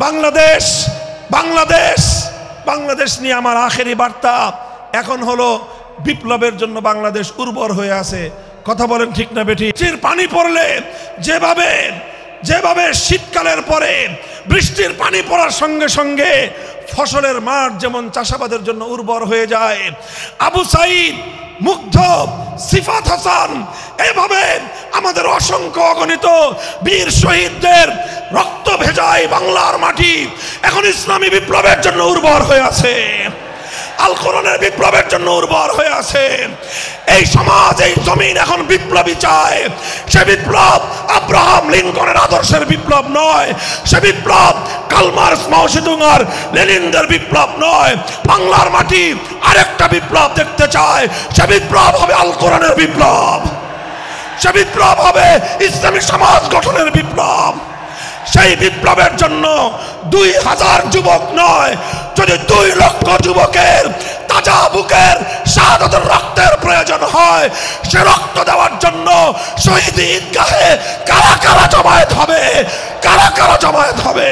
বাংলাদেশ বাংলাদেশ বাংলাদেশ নিয়ে আমার আখেরি বার্তা এখন হলো বিপ্লবের জন্য বাংলাদেশ উর্বর হয়ে আছে। কথা বলেন ঠিক না বেঠি? বৃষ্টির পানি পড়লে যেভাবে যেভাবে শীতকালের পরে বৃষ্টির পানি পড়ার সঙ্গে সঙ্গে ফসলের মাঠ যেমন চাষাবাদের জন্য উর্বর হয়ে যায়, আবু সাইদ, মুগ্ধ, সিফাত হাসান, এভাবে আমাদের অসংখ্য অগণিত বীর শহীদদের রক্ত ভেজায় বাংলার মাটি এখন ইসলামী বিপ্লবের জন্য উর্বর হয়ে আছে, আল কোরআনের বিপ্লবের জন্য উর্বর হয়ে আছে। এই সমাজ, এই জমিন এখন বিপ্লবী চায়। সে বিপ্লব আব্রাহাম লিঙ্কনের আদর্শের বিপ্লব নয়, সে বিপ্লব কার্ল মার্কস, মাও সেতুং আর লেনিনদের বিপ্লব নয়। বাংলার মাটি আরেকটা বিপ্লব দেখতে চায়। সে বিপ্লব হবে আল কোরআনের বিপ্লব, সে বিপ্লব হবে ইসলামী সমাজ গঠনের বিপ্লব। সেই বিপ্লবের জন্য 2000 যুবক নয়, যদি 2 লক্ষ যুবকের তাজা বুকের শাহাদাতের রক্তের প্রয়োজন হয়, সে রক্ত দেওয়ার জন্য শহীদ ঈদগাহে কারা কারা জমায়েত হবে, কারা কারা জমায়েত হবে।